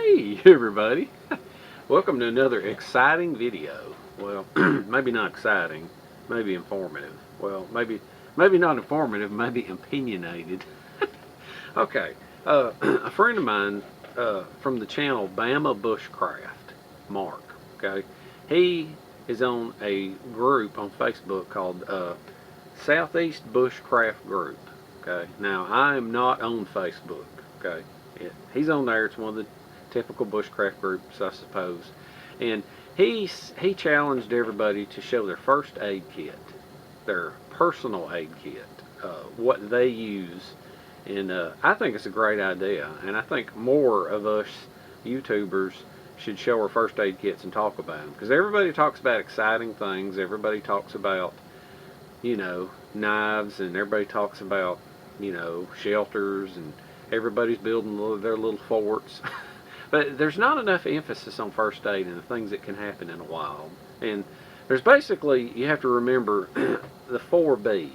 Hey everybody, welcome to another exciting video. Well, maybe not exciting, maybe informative. Well, maybe not informative, maybe opinionated. Okay, a friend of mine from the channel Bama Bushcraft, Mark, okay, he is on a group on Facebook called Southeast Bushcraft Group. Okay, now I am not on Facebook. Okay, he's on there. It's one of the typical bushcraft groups, I suppose. And he challenged everybody to show their first aid kit, their personal aid kit, what they use. And I think it's a great idea. And I think more of us YouTubers should show our first aid kits and talk about them. Because everybody talks about exciting things. Everybody talks about, you know, knives, and everybody talks about, you know, shelters, and everybody's building their little forts. But there's not enough emphasis on first aid and the things that can happen in the wild. And there's basically, you have to remember the 4 B's,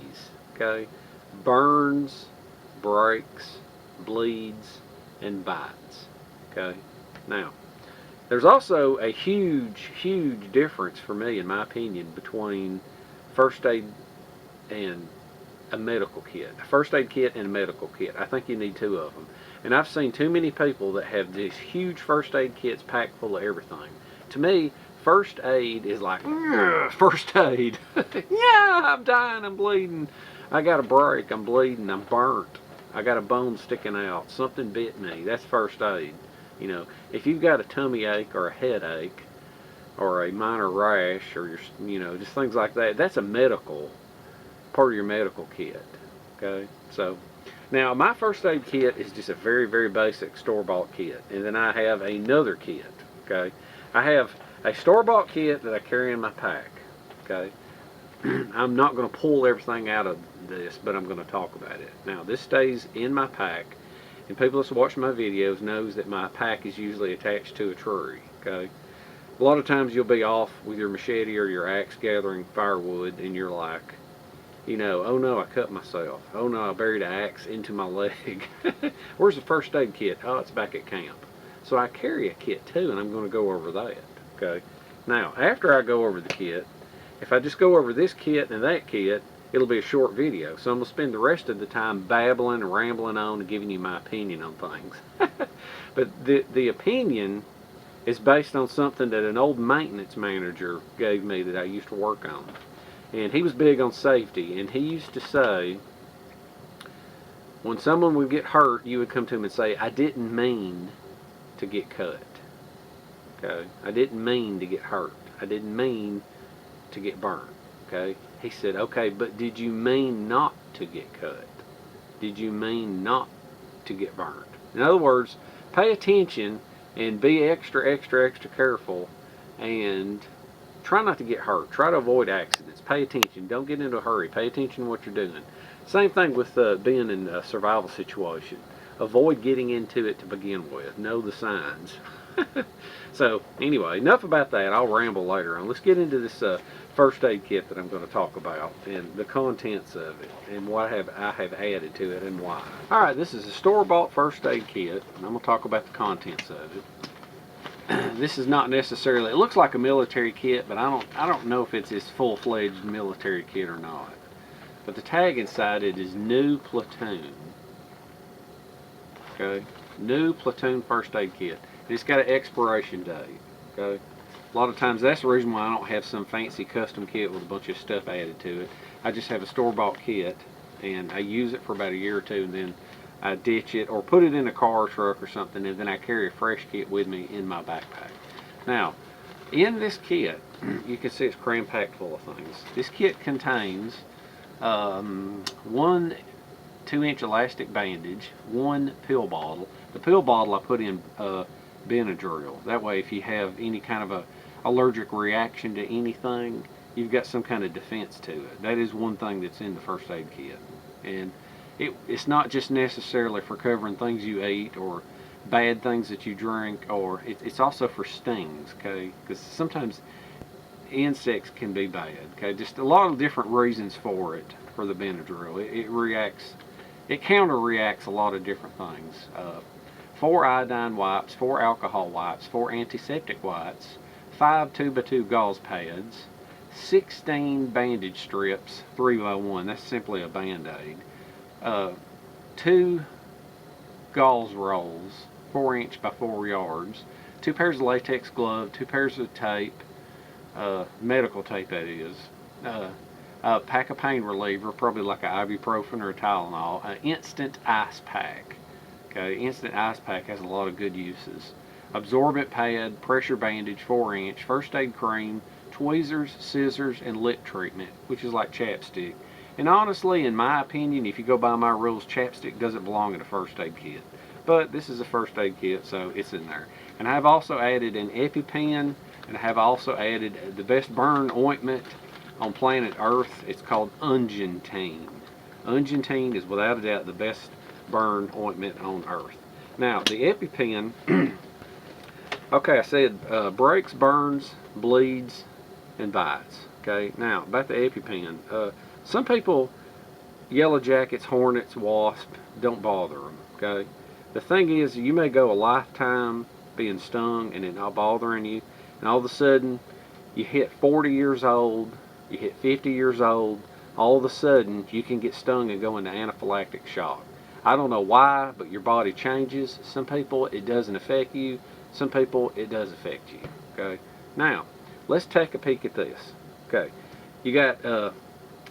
okay? Burns, breaks, bleeds, and bites, okay? Now, there's also a huge difference for me, in my opinion, between first aid and a medical kit. A first aid kit and a medical kit. I think you need 2 of them. And I've seen too many people that have these huge first aid kits packed full of everything. To me, first aid is like, first aid. Yeah, I'm dying, I'm bleeding. I got a break, I'm bleeding, I'm burnt. I got a bone sticking out, something bit me. That's first aid. You know, if you've got a tummy ache or a headache or a minor rash or, you know, just things like that, that's a medical, part of your medical kit. Okay, so now my first aid kit is just a very basic store-bought kit, and then I have another kit. Okay, I have a store-bought kit that I carry in my pack. Okay, I'm not going to pull everything out of this, but I'm going to talk about it. Now this stays in my pack, and people that's watched my videos knows that my pack is usually attached to a tree. Okay, a lot of times you'll be off with your machete or your axe gathering firewood, and you're like, you know, oh no, I cut myself. Oh no, I buried an axe into my leg. Where's the first aid kit? Oh, it's back at camp. So I carry a kit too, and I'm going to go over that. Okay. Now, after I go over the kit, if I just go over this kit and that kit, it'll be a short video. So I'm going to spend the rest of the time babbling and rambling on and giving you my opinion on things. But the opinion is based on something that an old maintenance manager gave me that I used to work on. And he was big on safety, and he used to say, when someone would get hurt, you would come to him and say, I didn't mean to get cut. Okay? I didn't mean to get hurt. I didn't mean to get burnt. Okay? He said, okay, but did you mean not to get cut? Did you mean not to get burnt? In other words, pay attention and be extra careful, and try not to get hurt. Try to avoid accidents. Pay attention. Don't get into a hurry. Pay attention to what you're doing. Same thing with being in a survival situation. Avoid getting into it to begin with. Know the signs. So anyway, enough about that. I'll ramble later on. Let's get into this first aid kit that I'm going to talk about, and the contents of it, and what I have added to it, and why. Alright, this is a store-bought first aid kit, and I'm going to talk about the contents of it. This is not necessarily, it looks like a military kit, but I don't know if it's this full-fledged military kit or not. But the tag inside it is new platoon. Okay, new platoon first aid kit. And it's got an expiration date. Okay, a lot of times that's the reason why I don't have some fancy custom kit with a bunch of stuff added to it. I just have a store-bought kit, and I use it for about a year or two, and then I ditch it or put it in a car or truck or something, and then I carry a fresh kit with me in my backpack. Now, in this kit, you can see it's cram-packed full of things. This kit contains 1 2-inch elastic bandage, 1 pill bottle. The pill bottle I put in Benadryl. That way, if you have any kind of a allergic reaction to anything, you've got some kind of defense to it. That is one thing that's in the first aid kit. And it's not just necessarily for covering things you ate or bad things that you drink, or it's also for stings, okay? Because sometimes insects can be bad, okay? Just a lot of different reasons for it, for the Benadryl. It counter-reacts a lot of different things. 4 iodine wipes, 4 alcohol wipes, 4 antiseptic wipes, 5 2x2 gauze pads, 16 bandage strips, 3x1, that's simply a band-aid, 2 gauze rolls, 4" by 4 yards, 2 pairs of latex gloves, 2 pairs of tape, medical tape that is, a pack of pain reliever, probably like an ibuprofen or a Tylenol, an instant ice pack. Okay, instant ice pack has a lot of good uses. Absorbent pad, pressure bandage, 4". First aid cream, tweezers, scissors, and lip treatment, which is like chapstick. And honestly, in my opinion, if you go by my rules, chapstick doesn't belong in a first aid kit. But this is a first aid kit, so it's in there. And I have also added an EpiPen, and I have also added the best burn ointment on planet Earth. It's called Ungentine. Ungentine is without a doubt the best burn ointment on Earth. Now, the EpiPen, okay, I said breaks, burns, bleeds, and bites. Okay, now about the EpiPen. Some people, yellow jackets, hornets, wasp, don't bother them. Okay, the thing is, you may go a lifetime being stung and it not bothering you, and all of a sudden you hit 40 years old, you hit 50 years old, all of a sudden you can get stung and go into anaphylactic shock. I don't know why, but your body changes. Some people it doesn't affect you, some people it does affect you. Okay, now let's take a peek at this. Okay, you got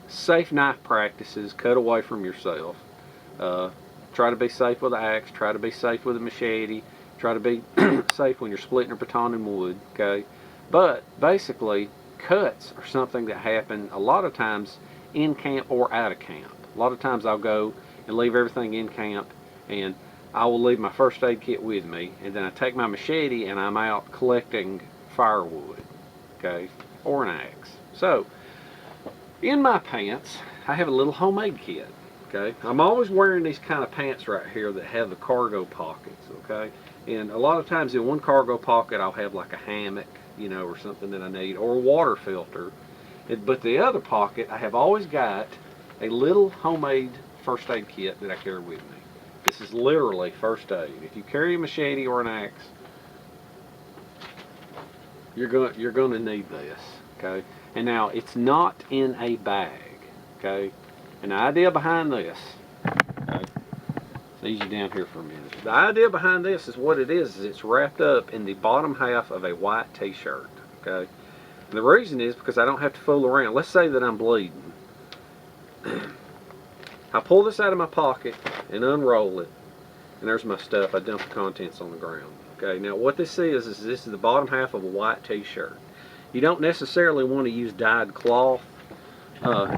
safe knife practices. Cut away from yourself. Try to be safe with an axe. Try to be safe with a machete. Try to be safe when you're splitting or batoning wood. Okay, but basically cuts are something that happen a lot of times in camp or out of camp. A lot of times I'll go and leave everything in camp, and I will leave my first aid kit with me, and then I take my machete and I'm out collecting firewood, okay, or an axe. So in my pants I have a little homemade kit. Okay, I'm always wearing these kind of pants right here that have the cargo pockets. Okay, and a lot of times in one cargo pocket I'll have like a hammock, you know, or something that I need, or a water filter. But the other pocket I have always got a little homemade first aid kit that I carry with me. This is literally first aid. If you carry a machete or an axe, you're going to need this. Okay, and now it's not in a bag. Okay, and the idea behind this, okay, let's ease you down here for a minute. The idea behind this is what it is it's wrapped up in the bottom half of a white t-shirt. Okay, and the reason is because I don't have to fool around. Let's say that I'm bleeding. I pull this out of my pocket and unroll it, and there's my stuff. I dump the contents on the ground. Okay, now what this is this is the bottom half of a white t-shirt. You don't necessarily want to use dyed cloth.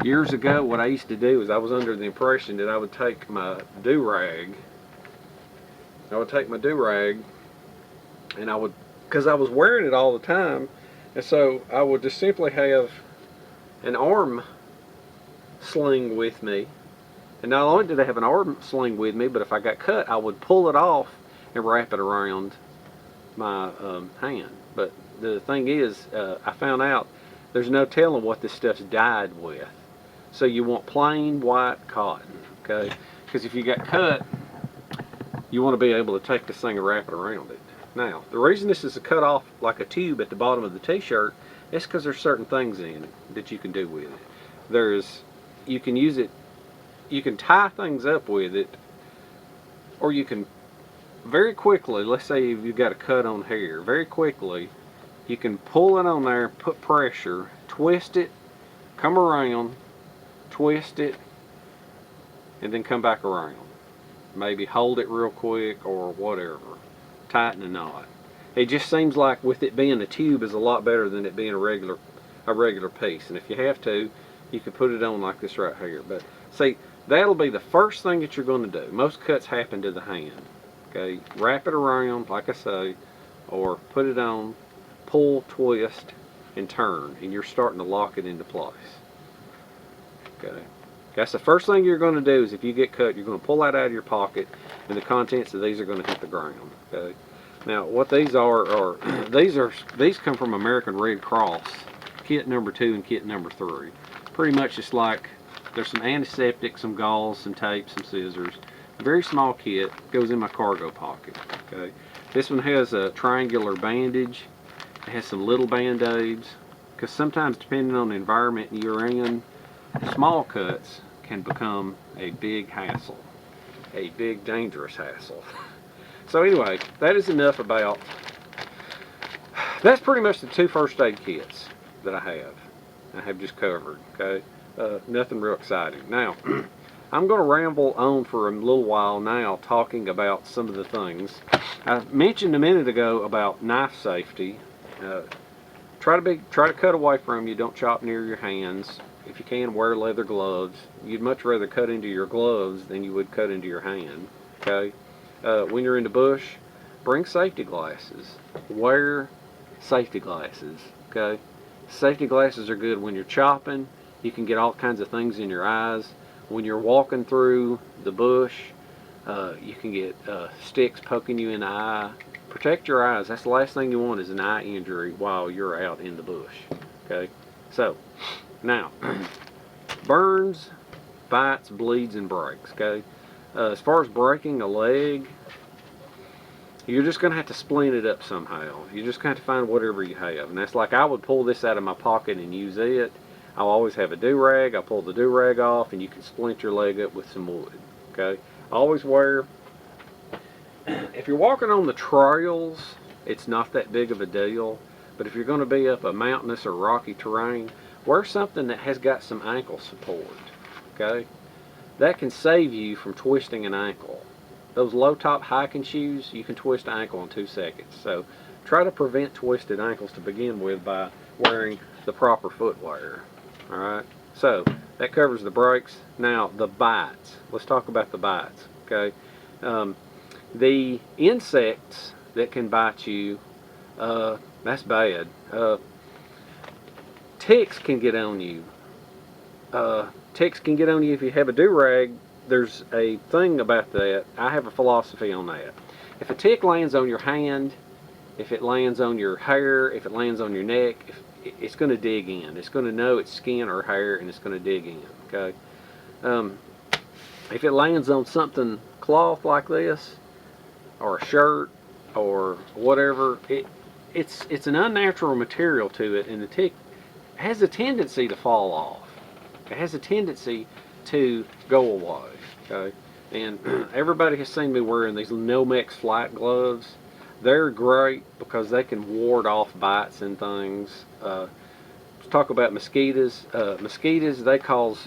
Years ago, what I used to do is I was under the impression that I would take my do-rag. And I would, because I was wearing it all the time, and so I would just simply have an arm sling with me. And not only did I have an arm sling with me, but if I got cut, I would pull it off and wrap it around my hand. But the thing is, I found out there's no telling what this stuff's dyed with. So you want plain white cotton, okay? Because if you got cut, you want to be able to take this thing and wrap it around it. Now, the reason this is cut off like a tube at the bottom of the t-shirt is because there's certain things in it that you can do with it. You can use it, you can tie things up with it, or you can very quickly, let's say you've got a cut on hair, very quickly you can pull it on there, put pressure, twist it, come around, twist it, and then come back around. Maybe hold it real quick or whatever. Tighten a knot. It just seems like with it being a tube is a lot better than it being a regular piece. And if you have to, you can put it on like this right here. But see, that'll be the first thing that you're going to do. Most cuts happen to the hand. Okay, wrap it around like I say, or put it on, pull, twist, and turn, and you're starting to lock it into place. Okay, that's the first thing you're going to do. Is if you get cut, you're going to pull that out of your pocket, and the contents of these are going to hit the ground. Okay, now what these are these come from American Red Cross, kit number 2 and kit number 3. Pretty much just like there's some antiseptic, some gauze, some tape, some scissors, very small kit, goes in my cargo pocket. Okay, this one has a triangular bandage. It has some little band-aids, because sometimes, depending on the environment you're in, small cuts can become a big hassle, a big dangerous hassle. So anyway, that is enough about. That's pretty much the 2 first aid kits that I have just covered. Okay, nothing real exciting. Now, I'm going to ramble on for a little while now, talking about some of the things I mentioned a minute ago about knife safety. Try to cut away from you. Don't chop near your hands. If you can, wear leather gloves. You'd much rather cut into your gloves than you would cut into your hand. Okay. When you're in the bush, bring safety glasses. Wear safety glasses. Okay. Safety glasses are good when you're chopping. You can get all kinds of things in your eyes. When you're walking through the bush, you can get sticks poking you in the eye. Protect your eyes. That's the last thing you want, is an eye injury while you're out in the bush. Okay. So now, burns, bites, bleeds, and breaks. Okay. As far as breaking a leg, you're just going to have to splint it up somehow. You're just going to have to find whatever you have. And that's like, I would pull this out of my pocket and use it. I'll always have a do-rag. I'll pull the do-rag off, and you can splint your leg up with some wood. Okay. Always wear, if you're walking on the trails, it's not that big of a deal. But if you're going to be up a mountainous or rocky terrain, wear something that has got some ankle support. Okay. That can save you from twisting an ankle. Those low-top hiking shoes, you can twist an ankle in 2 seconds. So try to prevent twisted ankles to begin with by wearing the proper footwear. All right. So that covers the breaks. Now the bites. Let's talk about the bites. Okay. The insects that can bite you, that's bad. Ticks can get on you. Ticks can get on you if you have a do-rag. There's a thing about that. I have a philosophy on that. If a tick lands on your hand, if it lands on your hair, if it lands on your neck, it's going to dig in. It's going to know it's skin or hair, and it's going to dig in. Okay. If it lands on something cloth like this, or a shirt, or whatever, it's an unnatural material to it, and the tick has a tendency to fall off. It has a tendency to go away. Okay, and everybody has seen me wearing these Nomex flight gloves. They're great because they can ward off bites and things. Let's talk about mosquitoes. Mosquitoes, they cause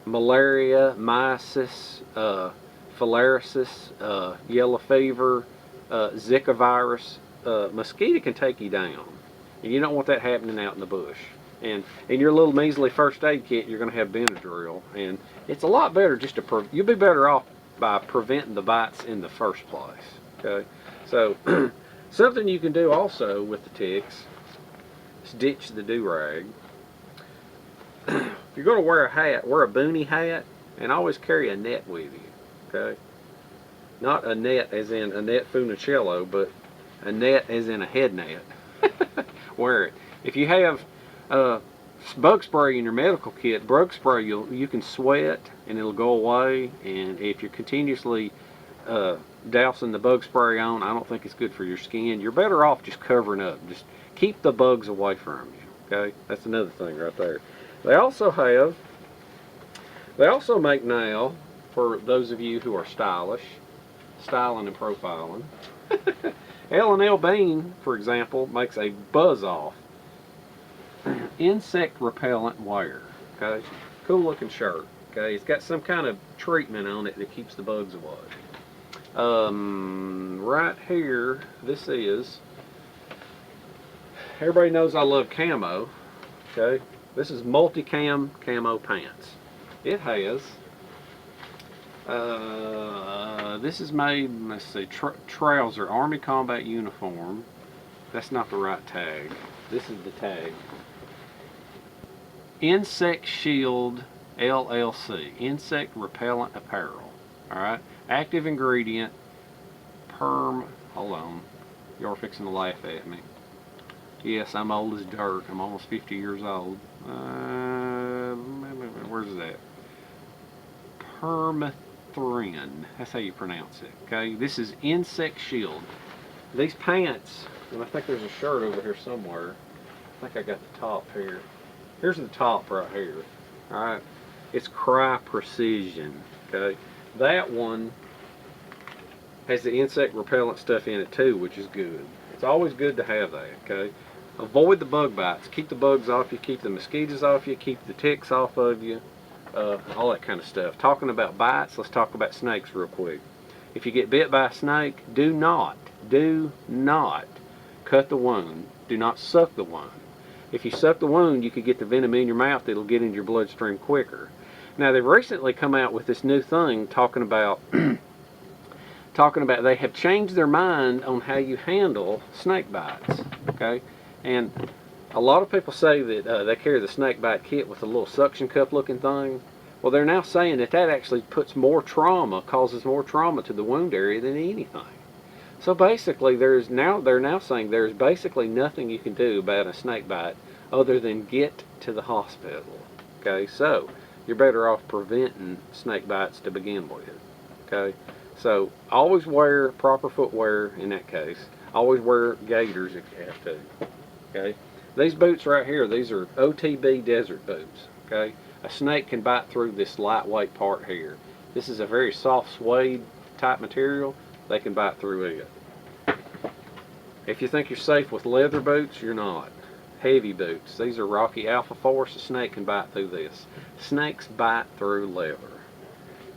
malaria, mysis, filariasis, yellow fever, Zika virus. Mosquito can take you down, and you don't want that happening out in the bush. And in your little measly first aid kit, you're going to have Benadryl, and it's a lot better just to you'll be better off by preventing the bites in the first place. Okay, so something you can do also with the ticks is ditch the do-rag. If you're going to wear a hat, wear a boonie hat, and always carry a net with you. Okay, not a net as in a net funicello, but a net as in a head net. Wear it. If you have bug spray in your medical kit, bug spray, you can sweat and it'll go away. And if you're continuously dousing the bug spray on, I don't think it's good for your skin. You're better off just covering up. Just keep the bugs away from you. Okay, that's another thing right there. They also make now, for those of you who are stylish, styling and profiling. L&L Bean, for example, makes a buzz-off insect repellent wear. Okay, cool looking shirt. Okay, it's got some kind of treatment on it that keeps the bugs away. Right here, this is. Everybody knows I love camo. Okay, this is multicam camo pants. It has. This is made. Let's see, trouser, Army Combat Uniform. That's not the right tag. This is the tag. Insect Shield LLC, insect repellent apparel. Alright, active ingredient, hold on, you're fixing to laugh at me. Yes, I'm old as dirt, I'm almost 50 years old. Where's that? That's how you pronounce it. Okay, this is Insect Shield. These pants, and I think there's a shirt over here somewhere. I think I got the top here. Here's the top right here. All right, it's Cry Precision. Okay, that one has the insect repellent stuff in it too, which is good. It's always good to have that. Okay, avoid the bug bites. Keep the bugs off you. Keep the mosquitoes off you. Keep the ticks off of you. All that kind of stuff. Talking about bites, let's talk about snakes real quick. If you get bit by a snake, do not cut the wound. Do not suck the wound. If you suck the wound, you could get the venom in your mouth. It'll get into your bloodstream quicker. Now, they've recently come out with this new thing talking about they have changed their mind on how you handle snake bites. Okay, and a lot of people say that they carry the snake bite kit with a little suction cup looking thing. Well, they're now saying that actually causes more trauma to the wound area than anything. So basically, they're now saying there's basically nothing you can do about a snake bite other than get to the hospital. Okay, so you're better off preventing snake bites to begin with. Okay, so always wear proper footwear in that case. Always wear gaiters if you have to. Okay, these boots right here, these are OTB desert boots. Okay, a snake can bite through this lightweight part here. This is a very soft suede type material. They can bite through it. If you think you're safe with leather boots, you're not. Heavy boots. These are Rocky Alpha Force. A snake can bite through this. Snakes bite through leather.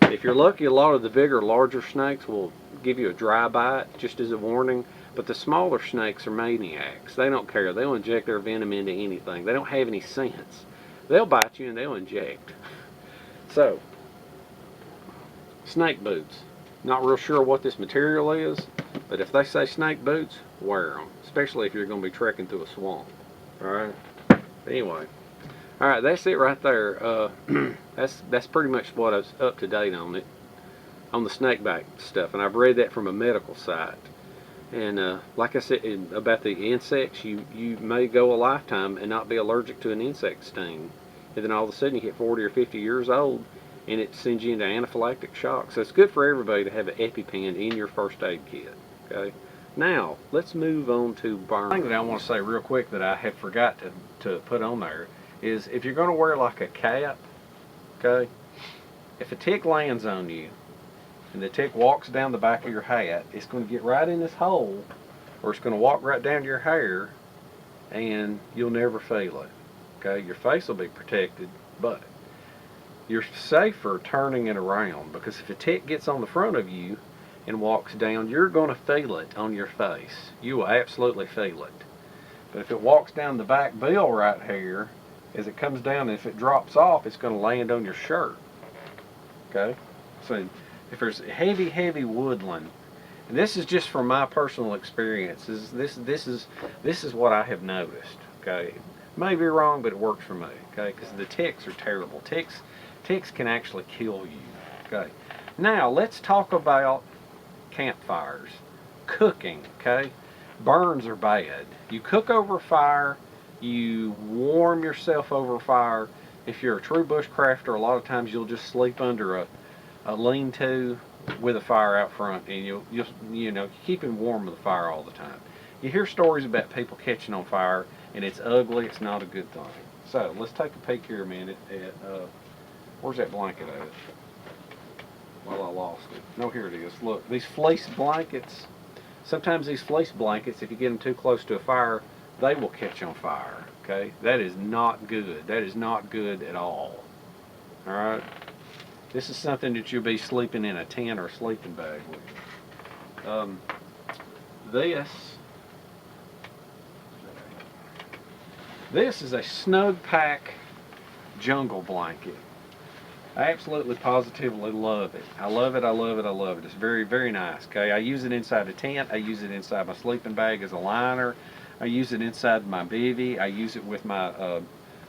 If you're lucky, a lot of the bigger, larger snakes will give you a dry bite, just as a warning. But the smaller snakes are maniacs. They don't care. They'll inject their venom into anything. They don't have any sense. They'll bite you and they'll inject. So, snake boots. Not real sure what this material is, but if they say snake boots, wear them, especially if you're going to be trekking through a swamp. Alright? Anyway. Alright, that's it right there. That's pretty much what I was up to date on it, on the snake bite stuff, and I've read that from a medical site. And like I said about the insects, you may go a lifetime and not be allergic to an insect sting, and then all of a sudden you hit 40 or 50 years old and it sends you into anaphylactic shock. So it's good for everybody to have an EpiPen in your first aid kit. Okay. Now let's move on to burn. The thing that I want to say real quick that I had forgot to put on there is if you're going to wear like a cap, okay, if a tick lands on you and the tick walks down the back of your hat, it's going to get right in this hole, or it's going to walk right down your hair, and you'll never feel it. Okay, your face will be protected, but you're safer turning it around, because if a tick gets on the front of you and walks down, you're going to feel it on your face. You will absolutely feel it. But if it walks down the back bill right here, as it comes down, if it drops off, it's going to land on your shirt. Okay, so if there's heavy woodland, and this is just from my personal experiences, this is what I have noticed. Okay, may be wrong, but it works for me. Okay, because the ticks are terrible. Ticks can actually kill you. Okay, now let's talk about campfires, cooking. Okay, burns are bad. You cook over fire, you warm yourself over fire. If you're a true bushcrafter, a lot of times you'll just sleep under a lean-to with a fire out front, and you'll you know, keep him warm with the fire all the time. You hear stories about people catching on fire, and it's ugly. It's not a good thing. So let's take a peek here a minute at where's that blanket at? Well, I lost it. No, here it is. Look, these fleece blankets. Sometimes these fleece blankets, if you get them too close to a fire, they will catch on fire. Okay, that is not good. That is not good at all. All right. This is something that you'll be sleeping in a tent or a sleeping bag with. This is a Snug Pack jungle blanket. I absolutely positively love it. I love it, I love it, I love it. It's very, very nice. Okay, I use it inside a tent. I use it inside my sleeping bag as a liner. I use it inside my bivvy. I use it with my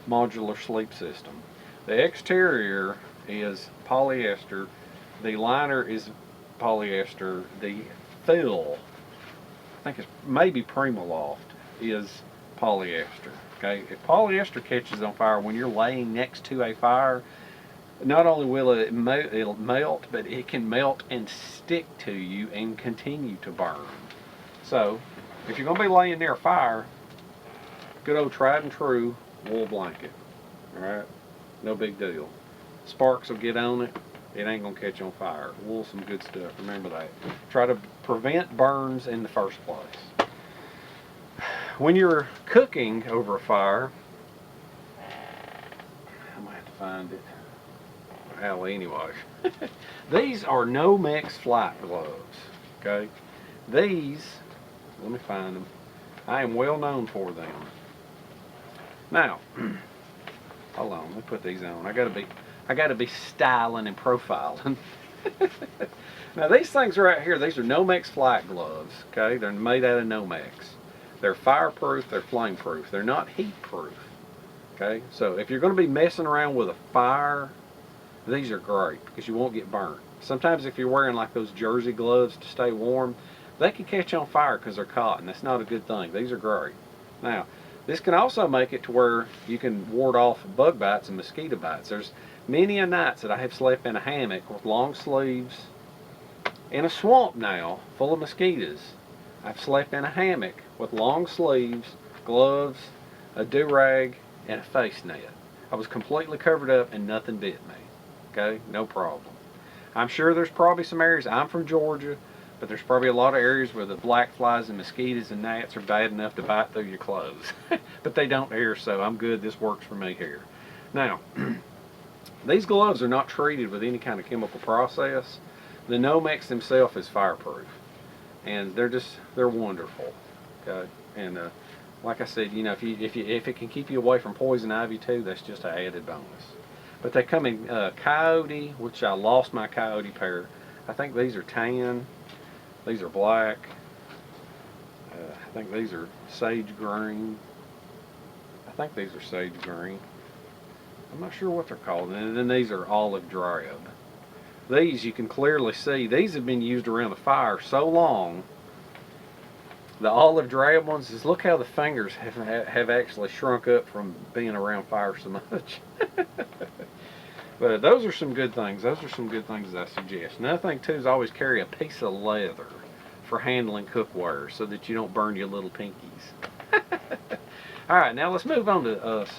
modular sleep system. The exterior is polyester. The liner is polyester. The fill, I think it's maybe Primaloft, is polyester. Okay, if polyester catches on fire when you're laying next to a fire, not only will it'll melt, but it can melt and stick to you and continue to burn. So, if you're going to be laying near a fire, good old tried and true wool blanket. Alright? No big deal. Sparks will get on it. It ain't going to catch on fire. Wool's some good stuff. Remember that. Try to prevent burns in the first place. When you're cooking over a fire, I'm going to have to find it. Hell, anyway. These are Nomex flight gloves. Okay? These, let me find them. I am well known for them. Now, hold on, let me put these on. I gotta be styling and profiling. Now these things right here, these are Nomex flight gloves. Okay, they're made out of Nomex. They're fireproof. They're flameproof. They're not heat-proof. Okay, so if you're going to be messing around with a fire, these are great because you won't get burnt. Sometimes if you're wearing like those jersey gloves to stay warm, they can catch on fire because they're cotton. That's not a good thing. These are great. Now, this can also make it to where you can ward off bug bites and mosquito bites. There's many a nights that I have slept in a hammock with long sleeves in a swamp now full of mosquitoes. I've slept in a hammock with long sleeves, gloves, a do-rag, and a face net. I was completely covered up and nothing bit me. Okay, no problem. I'm sure there's probably some areas, I'm from Georgia, but there's probably a lot of areas where the black flies and mosquitoes and gnats are bad enough to bite through your clothes. But they don't here, so I'm good. This works for me here. Now, these gloves are not treated with any kind of chemical process. The Nomex themselves is fireproof, and they're wonderful. Okay, and like I said, you know, if it can keep you away from poison ivy too, that's just an added bonus. But they come in coyote, which I lost my coyote pair. I think these are tan. These are black. I think these are sage green. I think these are sage green. I'm not sure what they're called. And then these are olive drab. These you can clearly see. These have been used around the fire so long. The olive drab ones is look how the fingers have actually shrunk up from being around fire so much. But those are some good things. Those are some good things that I suggest. Another thing too is always carry a piece of leather for handling cookware so that you don't burn your little pinkies. All right, now let's move on to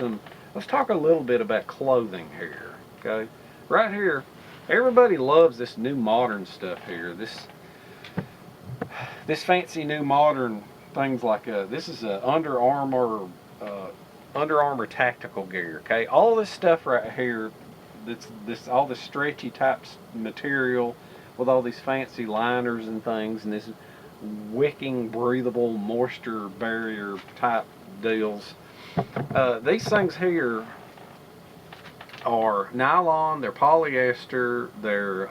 let's talk a little bit about clothing here. Okay, right here, everybody loves this new modern stuff here. This fancy new modern things like this is a Under Armour tactical gear. Okay, all this stuff right here. All this stretchy type material with all these fancy liners and things, and this wicking, breathable, moisture barrier type deals. These things here are nylon, they're polyester, they're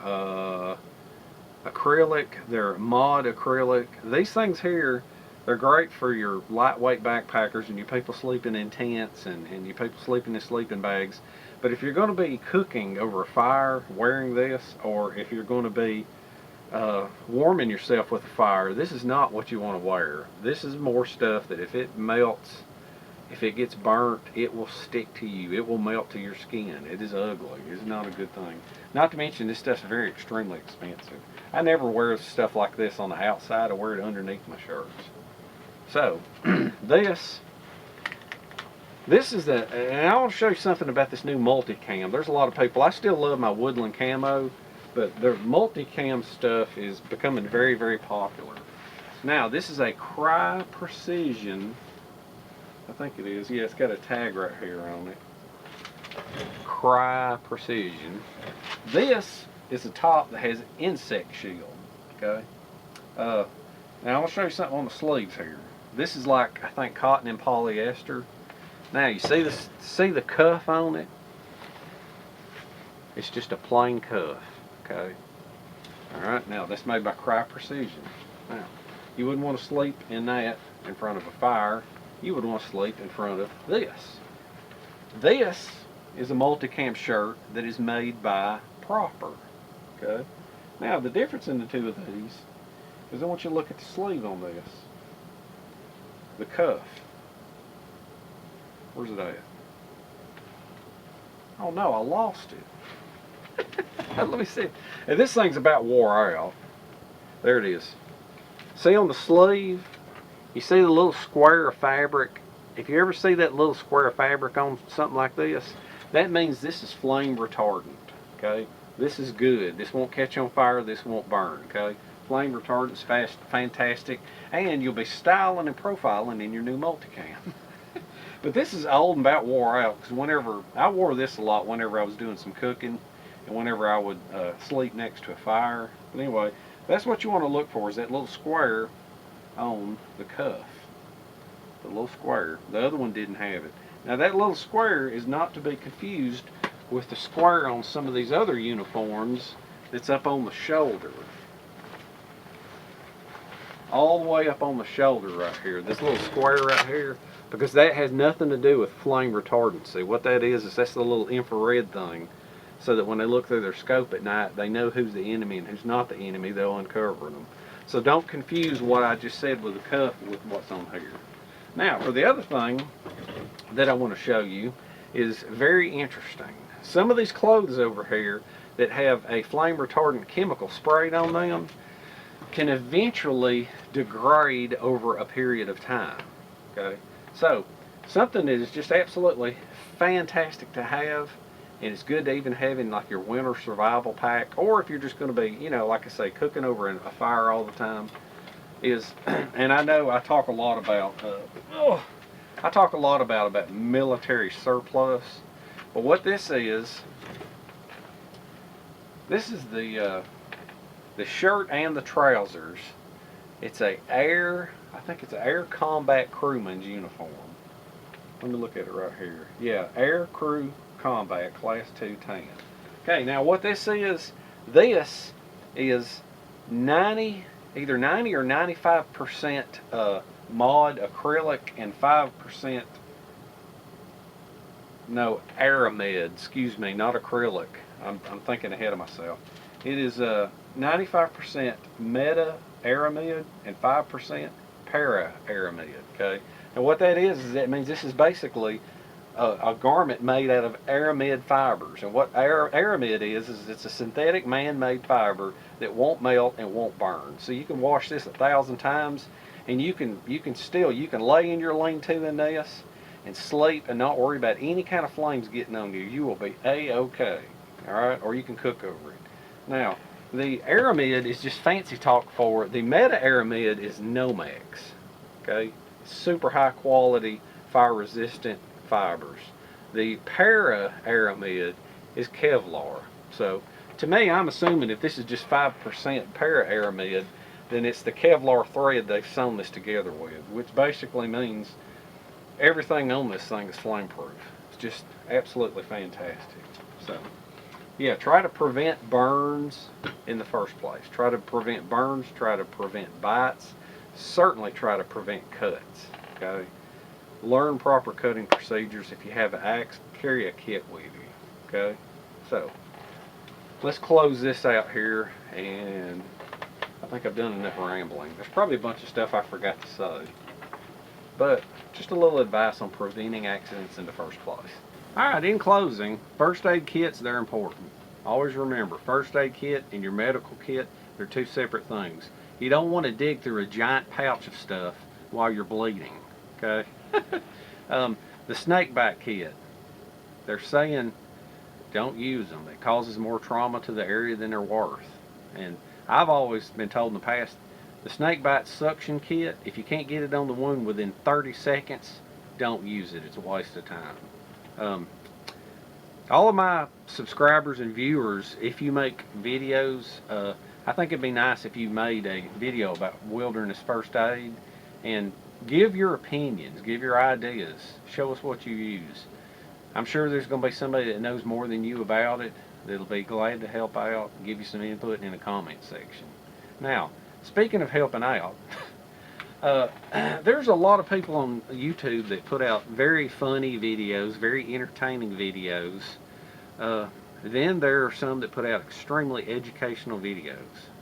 acrylic, they're mod acrylic. These things here, they're great for your lightweight backpackers and you people sleeping in tents and you people sleeping in sleeping bags. But if you're going to be cooking over a fire wearing this, or if you're going to be warming yourself with a fire, this is not what you want to wear. This is more stuff that if it melts, if it gets burnt, it will stick to you. It will melt to your skin. It is ugly. It's not a good thing. Not to mention this stuff's very extremely expensive. I never wear stuff like this on the outside. I wear it underneath my shirts. So, This is and I want to show you something about this new multicam. There's a lot of people, I still love my woodland camo, but their multicam stuff is becoming very, very popular. Now, this is a Cry Precision, I think it is. Yeah, it's got a tag right here on it. Cry Precision. This is a top that has insect shield, okay? Now, I'm going to show you something on the sleeves here. This is like, I think, cotton and polyester. Now you see the cuff on it? It's just a plain cuff, okay? Alright, now that's made by Cry Precision. Now, you wouldn't want to sleep in that in front of a fire. You would want to sleep in front of this. This is a multicam shirt that is made by Proper, okay? Now the difference in the two of these is I want you to look at the sleeve on this. The cuff. Where's it at? Oh no, I lost it. Let me see. And this thing's about wore out. There it is. See on the sleeve, you see the little square of fabric. If you ever see that little square of fabric on something like this, that means this is flame retardant, okay? This is good. This won't catch on fire. This won't burn, okay? Flame retardant's fantastic, and you'll be styling and profiling in your new multicam. But this is old and about wore out, because whenever, I wore this a lot whenever I was doing some cooking, and whenever I would sleep next to a fire. But anyway, that's what you want to look for, is that little square on the cuff. The little square. The other one didn't have it. Now that little square is not to be confused with the square on some of these other uniforms that's up on the shoulder. All the way up on the shoulder right here. This little square right here, because that has nothing to do with flame retardancy. What that is that's the little infrared thing, so that when they look through their scope at night, they know who's the enemy and who's not the enemy. They'll uncover them. So don't confuse what I just said with the cuff with what's on here. Now, for the other thing that I want to show you is very interesting. Some of these clothes over here that have a flame retardant chemical sprayed on them can eventually degrade over a period of time. Okay, so something that is just absolutely fantastic to have, and it's good to even have in like your winter survival pack, or if you're just going to be, you know, like I say, cooking over a fire all the time, is, and I know I talk a lot about about military surplus, but what this is the shirt and the trousers. It's I think it's an Air Combat Crewman's uniform. Let me look at it right here. Yeah, Air Crew Combat Class 2 tan. Okay, now what this is 90, either 90 or 95% mod acrylic and 5%, no, aramid, excuse me, not acrylic. I'm thinking ahead of myself. It is 95% meta aramid and 5% para aramid. Okay, and what that is that means this is basically a garment made out of aramid fibers. And what aramid is it's a synthetic man-made fiber that won't melt and won't burn. So you can wash this 1,000 times, and you can lay in your lean-to in this and sleep and not worry about any kind of flames getting on you. You will be a-okay. All right, or you can cook over it. Now, the aramid is just fancy talk for it. The meta aramid is Nomex. Okay, super high quality, fire resistant fibers. The para aramid is Kevlar. So to me, I'm assuming if this is just 5% para aramid, then it's the Kevlar thread they've sewn this together with, which basically means everything on this thing is flameproof. It's just absolutely fantastic. So yeah, try to prevent burns in the first place. Try to prevent burns, try to prevent bites, certainly try to prevent cuts. Okay, learn proper cutting procedures. If you have an axe, carry a kit with you. Okay, so let's close this out here, and I think I've done enough rambling. There's probably a bunch of stuff I forgot to say, but just a little advice on preventing accidents in the first place. Alright, in closing, first aid kits, they're important. Always remember, first aid kit and your medical kit, they're two separate things. You don't want to dig through a giant pouch of stuff while you're bleeding, okay? The snake bite kit, they're saying don't use them. It causes more trauma to the area than they're worth. And I've always been told in the past, the snake bite suction kit, if you can't get it on the wound within 30 seconds, don't use it. It's a waste of time. All of my subscribers and viewers, if you make videos, I think it'd be nice if you made a video about wilderness first aid and give your opinions, give your ideas, show us what you use. I'm sure there's going to be somebody that knows more than you about it that'll be glad to help out and give you some input in the comment section. Now, speaking of helping out, there's a lot of people on YouTube that put out very funny videos, very entertaining videos. Then there are some that put out extremely educational videos.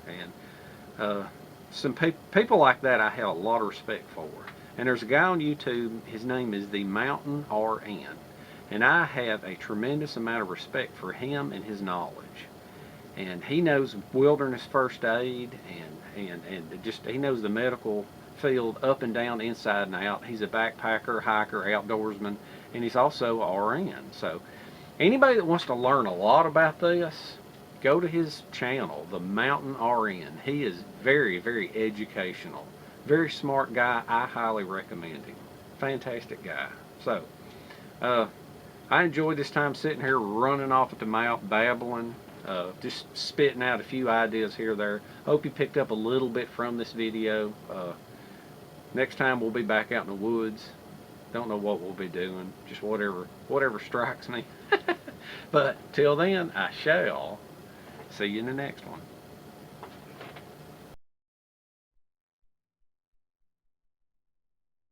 And some people like that I have a lot of respect for. And there's a guy on YouTube, his name is the Mountain RN. And I have a tremendous amount of respect for him and his knowledge. and he knows wilderness first aid, and just he knows the medical field up and down, inside and out. He's a backpacker, hiker, outdoorsman, and he's also a RN. So anybody that wants to learn a lot about this, go to his channel, The Mountain RN. He is very, very educational. Very smart guy. I highly recommend him. Fantastic guy. So, I enjoyed this time sitting here running off at the mouth, babbling, just spitting out a few ideas here or there. Hope you picked up a little bit from this video. Next time we'll be back out in the woods. Don't know what we'll be doing. Just whatever strikes me. But till then, I shall see you in the next one.